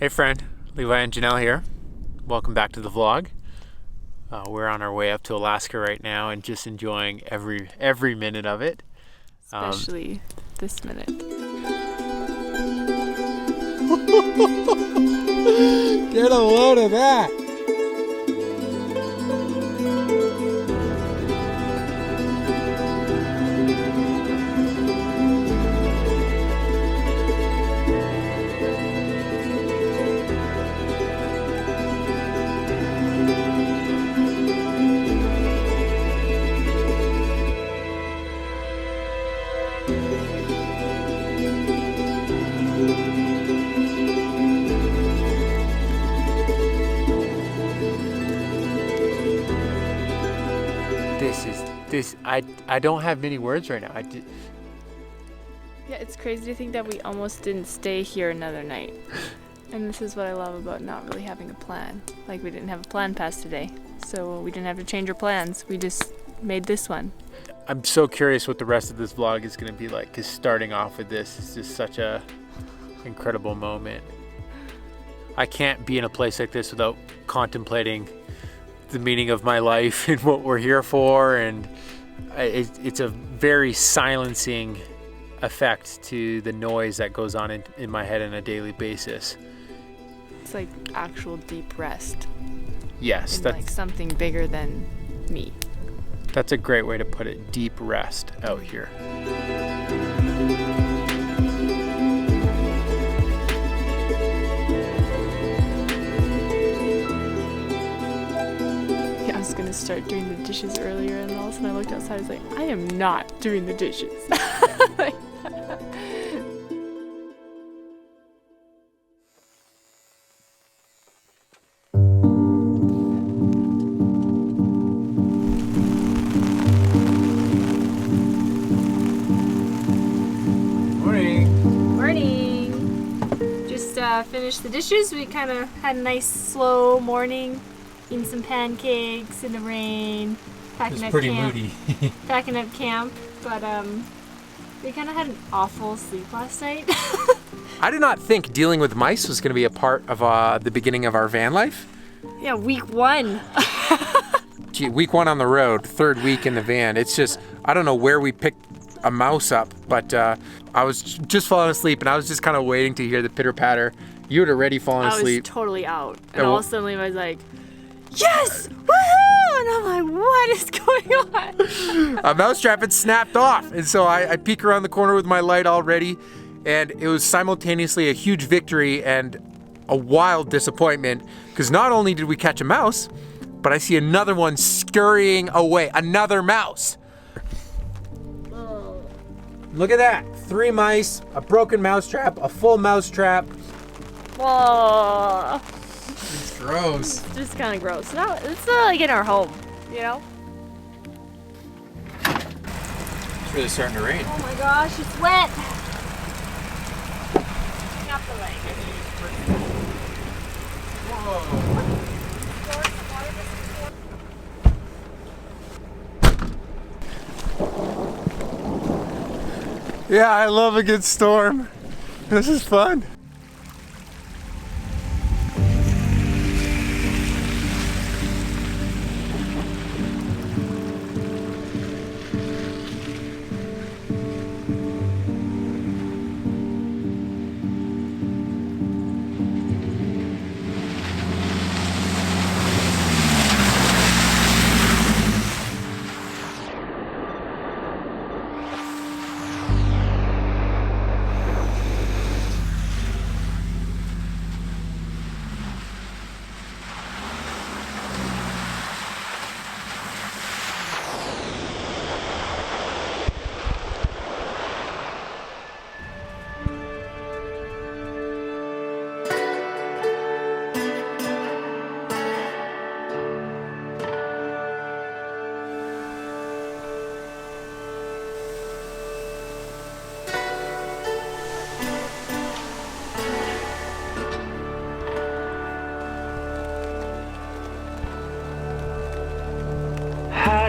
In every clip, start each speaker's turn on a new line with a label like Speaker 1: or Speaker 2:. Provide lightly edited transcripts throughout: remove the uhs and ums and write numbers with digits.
Speaker 1: Hey friend, Levi and Janelle here. Welcome back to the vlog. We're on our way up to Alaska right now and just enjoying every minute of it.
Speaker 2: Especially this minute.
Speaker 1: Get a load of that! I don't have many words right now.
Speaker 2: Yeah, it's crazy to think that we almost didn't stay here another night. And this is what I love about not really having a plan. Like, we didn't have a plan past today, so we didn't have to change our plans. We just made this one.
Speaker 1: I'm so curious what the rest of this vlog is going to be like, because starting off with this is just such a incredible moment. I can't be in a place like this without contemplating the meaning of my life and what we're here for, and it's a very silencing effect to the noise that goes on in my head on a daily basis.
Speaker 2: It's like actual deep rest.
Speaker 1: Yes,
Speaker 2: that's like something bigger than me.
Speaker 1: That's a great way to put it. Deep rest out here.
Speaker 2: I was gonna start doing the dishes earlier, and all of a sudden I looked outside. I was like, I am not doing the dishes. Like, finished the dishes. We kind of had a nice slow morning, eating some pancakes in the rain, packing up camp.
Speaker 1: Moody.
Speaker 2: Packing up camp, but we kind of had an awful sleep last night.
Speaker 3: I did not think dealing with mice was going to be a part of the beginning of our van life.
Speaker 2: Yeah, week one.
Speaker 3: Gee, week one on the road, third week in the van. It's just, I don't know where we picked a mouse up, but I was just falling asleep, and I was just kind of waiting to hear the pitter patter. You had already fallen asleep.
Speaker 2: I was totally out, and all of a sudden I was like, "Yes, woohoo!" And I'm like, "What is going on?"
Speaker 3: A mousetrap had snapped off, and so I peek around the corner with my light all ready, and it was simultaneously a huge victory and a wild disappointment, because not only did we catch a mouse, but I see another one scurrying away. Another mouse. Look at that. 3 mice, a broken mousetrap, a full mousetrap.
Speaker 2: Whoa.
Speaker 3: It's gross.
Speaker 2: It's just kind of gross. No, it's not like in our home, you know?
Speaker 3: It's really starting to rain.
Speaker 2: Oh my gosh, it's wet. Not the leg.
Speaker 3: Whoa. Yeah, I love a good storm. This is fun.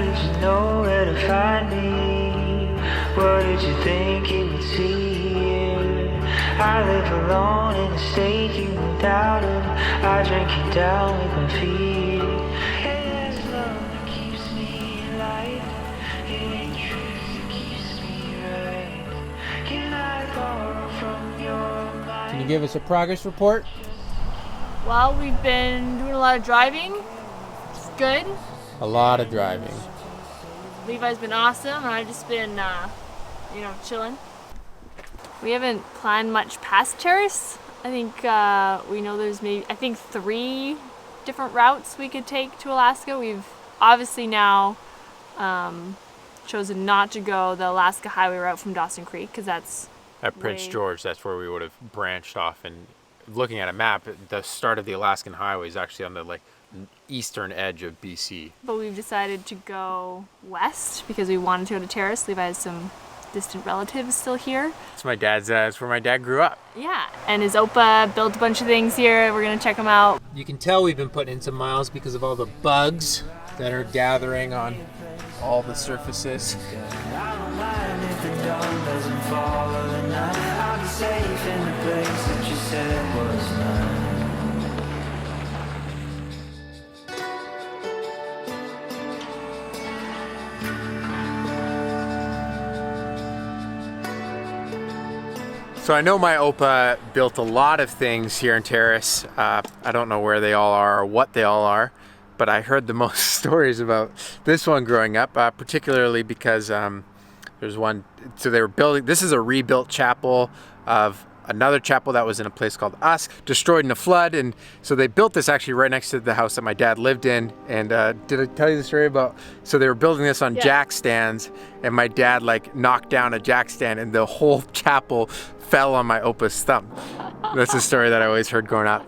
Speaker 4: did you know where to find me? What did you think you would see here? I live alone in a state you without it. I drink it down with my feet. Yeah, it's love that keeps me alive. It ain't truth that keeps me right. Can I borrow from your mind?
Speaker 1: Can you give us a progress report?
Speaker 2: Well, we've been doing a lot of driving. It's good.
Speaker 1: A lot of driving.
Speaker 2: Levi's been awesome, and I've just been, chilling. We haven't planned much past Terrace. I think we know there's maybe, 3 different routes we could take to Alaska. We've obviously now chosen not to go the Alaska Highway route from Dawson Creek, because that's
Speaker 1: At Prince George, that's where we would have branched off. And looking at a map, the start of the Alaskan Highway is actually on the eastern edge of BC.
Speaker 2: But we've decided to go west because we wanted to go to Terrace. Levi has some distant relatives still here.
Speaker 1: It's my dad's, it's where my dad grew up.
Speaker 2: Yeah, and his Opa built a bunch of things here. We're gonna check them out.
Speaker 1: You can tell we've been putting in some miles because of all the bugs that are gathering on all the surfaces.
Speaker 4: I don't mind if the dawn doesn't fall or the night. I'll be safe in the place that you said was mine.
Speaker 3: So I know my Opa built a lot of things here in Terrace. I don't know where they all are or what they all are, but I heard the most stories about this one growing up, particularly because there's one, so they were building, this is a rebuilt chapel of another chapel that was in a place called Usk, destroyed in a flood. And so they built this actually right next to the house that my dad lived in. And did I tell you the story about, so they were building this on jack stands, and my dad knocked down a jack stand and the whole chapel fell on my Opa's thumb. That's a story that I always heard growing up.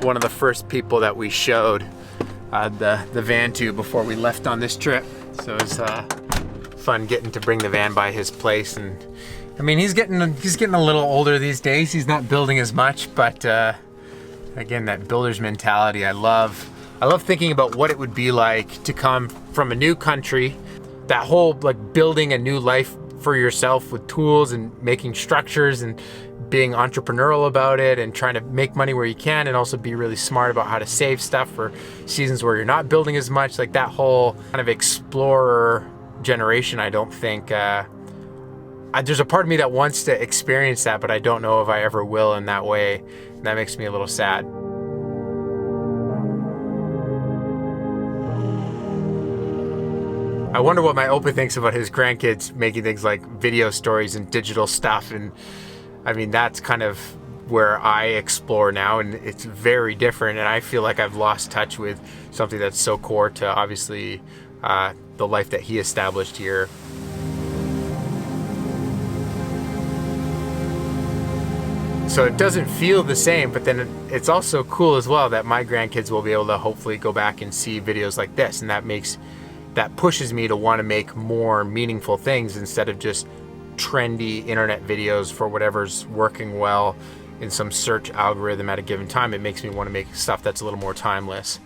Speaker 3: One of the first people that we showed the van to before we left on this trip. So it was fun getting to bring the van by his place. And I mean, he's getting a little older these days. He's not building as much, but again, that builder's mentality, I love thinking about what it would be like to come from a new country, that whole building a new life for yourself with tools and making structures and being entrepreneurial about it and trying to make money where you can, and also be really smart about how to save stuff for seasons where you're not building as much. That whole kind of explorer generation, I don't think, there's a part of me that wants to experience that, but I don't know if I ever will in that way. And that makes me a little sad. I wonder what my Opa thinks about his grandkids making things like video stories and digital stuff. And I mean, that's kind of where I explore now, and it's very different. And I feel like I've lost touch with something that's so core to obviously the life that he established here. So it doesn't feel the same, but then it's also cool as well that my grandkids will be able to hopefully go back and see videos like this, and that pushes me to want to make more meaningful things instead of just trendy internet videos for whatever's working well in some search algorithm at a given time. It makes me want to make stuff that's a little more timeless.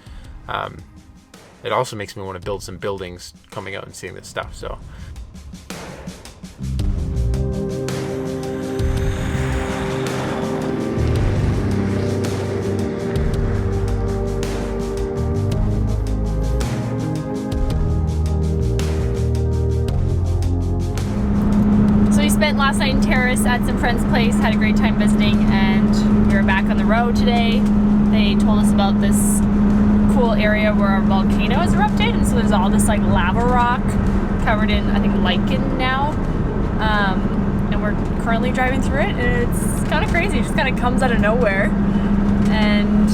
Speaker 3: It also makes me want to build some buildings coming out and seeing this stuff. So.
Speaker 2: Last night in Terrace at some friend's place, had a great time visiting, and we were back on the road today. They told us about this cool area where a volcano has erupted, and so there's all this lava rock covered in, I think, lichen now, and we're currently driving through it, and it's kind of crazy. It just kind of comes out of nowhere, and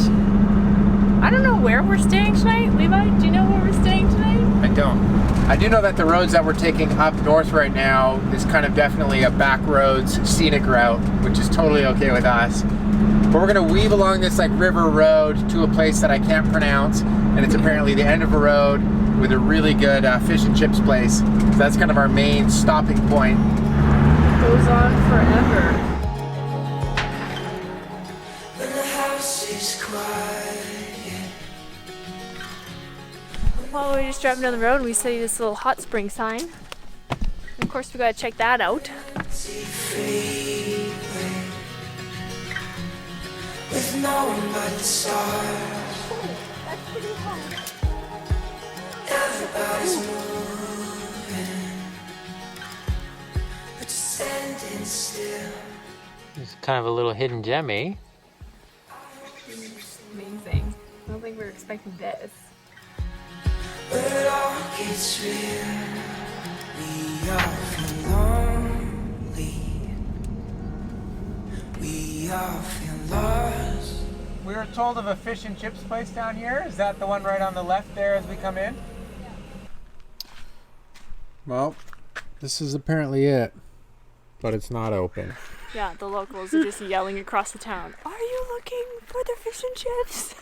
Speaker 2: I don't know where we're staying tonight. Levi, do you know where we're staying tonight?
Speaker 3: I don't. I do know that the roads that we're taking up north right now is kind of definitely a back roads scenic route, which is totally okay with us. But we're gonna weave along this river road to a place that I can't pronounce, and it's apparently the end of a road with a really good fish and chips place. So that's kind of our main stopping point.
Speaker 2: It goes on forever.
Speaker 4: When the house is quiet.
Speaker 2: While we were just driving down the road, we see this little hot spring sign. And of course, we gotta check that out.
Speaker 4: With no one but the stars. Everybody's moving, but just standing still.
Speaker 1: It's kind of a little hidden gem, eh?
Speaker 2: Amazing. I don't think we were expecting this.
Speaker 4: But it all gets real. We all feel lonely. We all feel lost.
Speaker 3: We were told of a fish and chips place down here. Is that the one right on the left there as we come in? Well, this is apparently it, but it's not open.
Speaker 2: Yeah, the locals are just yelling across the town. Are you looking for the fish and chips?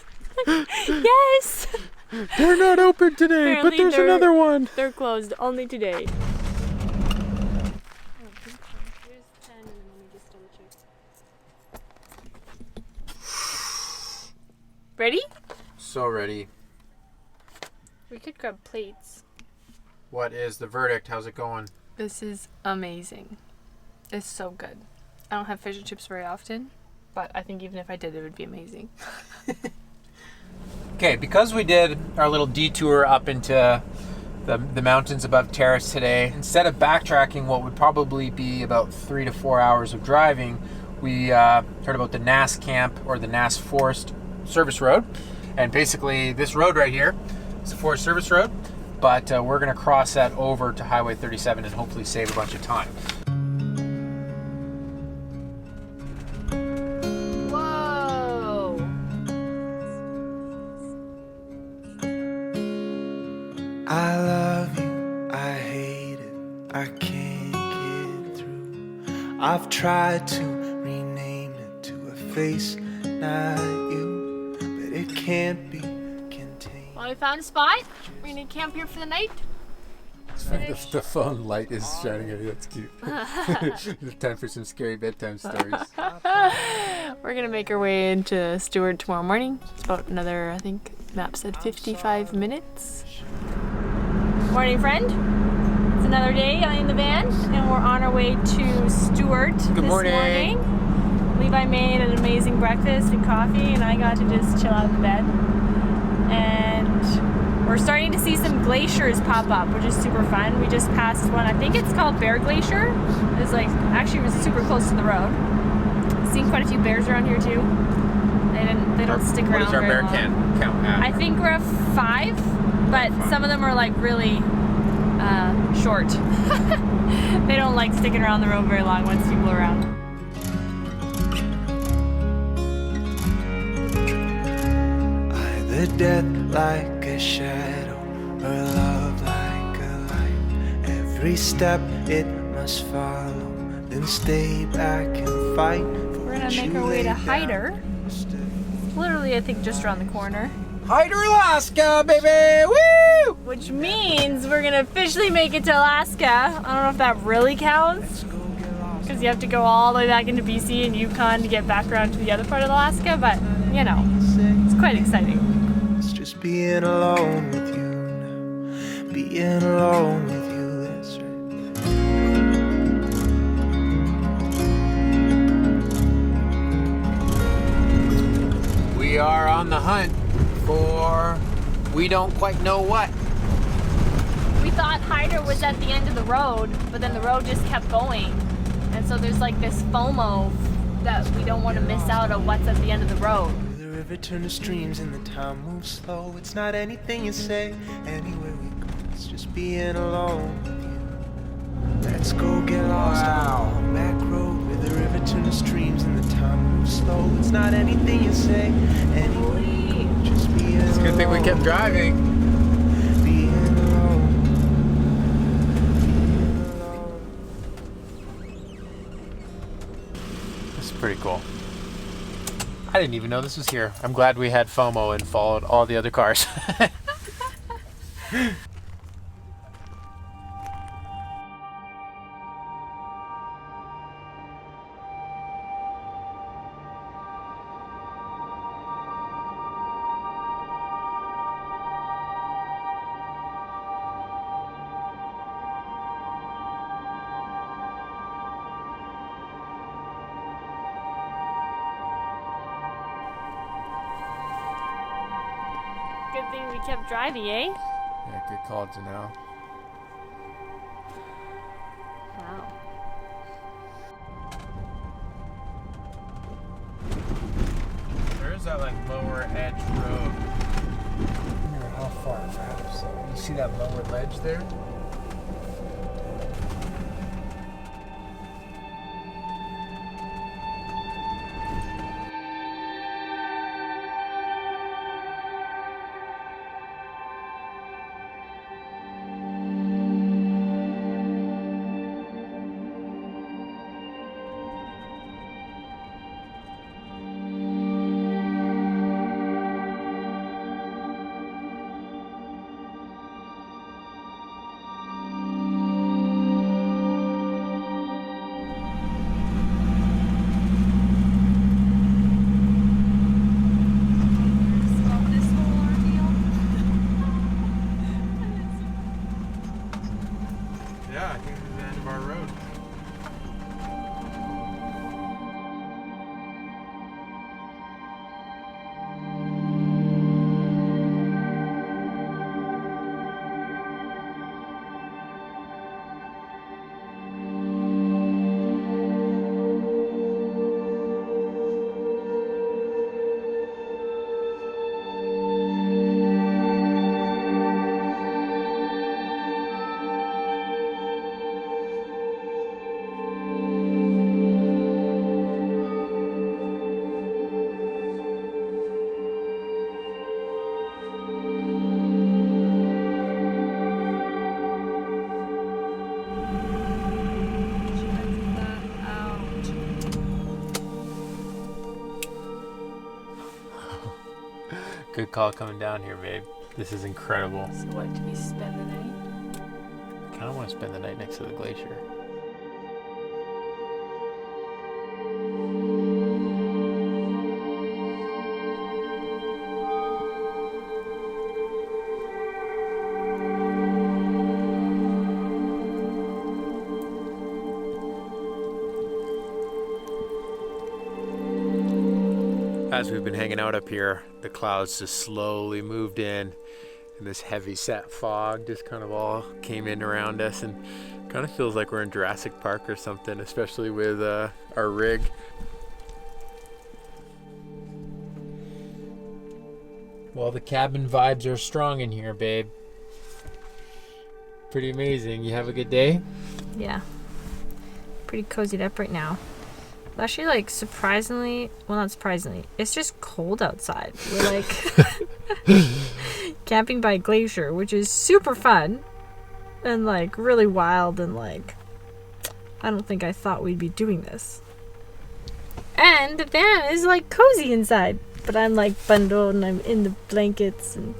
Speaker 2: Yes!
Speaker 3: They're not open today,
Speaker 2: Apparently
Speaker 3: but there's
Speaker 2: they're-
Speaker 3: another one.
Speaker 2: They're closed only today. Ready?
Speaker 3: So ready.
Speaker 2: We could grab plates.
Speaker 3: What is the verdict? How's it going?
Speaker 2: This is amazing. It's so good. I don't have fish and chips very often, but I think even if I did, it would be amazing.
Speaker 3: Okay, because we did our little detour up into the mountains above Terrace today, instead of backtracking what would probably be about 3 to 4 hours of driving, we heard about the Nass Camp or the Nass Forest Service Road. And basically this road right here is a Forest Service Road, but we're going to cross that over to Highway 37 and hopefully save a bunch of time.
Speaker 2: Whoa!
Speaker 4: I love you, I hate it, I can't get through. I've tried to rename it to a face, not you, but it can't be contained.
Speaker 2: Well, we found a spot. We're gonna camp here for the night.
Speaker 3: The phone light is shining at you. That's cute. It's time for some scary bedtime stories.
Speaker 2: We're gonna make our way into Stewart tomorrow morning. It's about another, I think, map said 55 minutes. Morning, friend. It's another day in the van, and we're on our way to Stewart this
Speaker 3: morning.
Speaker 2: morning. Levi made an amazing breakfast and coffee, and I got to just chill out in bed. And we're starting to see some glaciers pop up, which is super fun. We just passed one. I think it's called Bear Glacier. It's like actually it was super close to the road. Seen quite a few bears around here too. They don't stick around.
Speaker 3: What is our
Speaker 2: very
Speaker 3: bear
Speaker 2: long.
Speaker 3: count at?
Speaker 2: I think we're at 5, but some of them are like really short. They don't like sticking around the road very long once people are around.
Speaker 4: Either death like a shadow or love like a light. Every step it must follow, then stay back and fight.
Speaker 2: We're gonna make our way to Hyder. Literally, I think just around the corner.
Speaker 3: Hyder, Alaska, baby! Woo!
Speaker 2: Which means we're gonna officially make it to Alaska. I don't know if that really counts, because you have to go all the way back into BC and Yukon to get back around to the other part of Alaska, but you know, it's quite exciting.
Speaker 4: It's just being alone with you now. Being alone with you, that's right.
Speaker 3: We are on the hunt for we don't quite know what.
Speaker 2: We thought Hyder was at the end of the road, but then the road just kept going. And so there's like this FOMO that we don't want to miss out on what's at the end of the road.
Speaker 4: The river turns to streams and the time moves slow. It's not anything you say, anywhere we go. It's just being alone with you. Let's go get lost on the back road where the river turns to streams and the time moves slow. It's not anything you say, anywhere we go. Just being alone.
Speaker 3: It's a good thing we kept driving.
Speaker 4: Being alone. Being alone.
Speaker 3: This is pretty cool. I didn't even know this was here. I'm glad we had FOMO and followed all the other cars.
Speaker 2: Good thing we kept driving, eh?
Speaker 3: Yeah, good call, Janelle.
Speaker 2: Wow.
Speaker 3: There is that like lower edge road. I wonder how far perhaps. You see that lower ledge there? Yeah, I think this is the end of our road.
Speaker 1: Good call coming down here, babe. This is incredible.
Speaker 2: So what, do we spend the night?
Speaker 1: I kind of want to spend the night next to the glacier. As we've been hanging out up here, the clouds just slowly moved in, and this heavy set fog just kind of all came in around us, and kind of feels like we're in Jurassic Park or something, especially with our rig. Well, the cabin vibes are strong in here, babe. Pretty amazing. You have a good day?
Speaker 2: Yeah. Pretty cozied up right now. Actually, like, surprisingly, well, not surprisingly, it's just cold outside. We're like camping by a glacier, which is super fun and like really wild, and like I don't think I thought we'd be doing this. And the van is like cozy inside, but I'm like bundled and I'm in the blankets and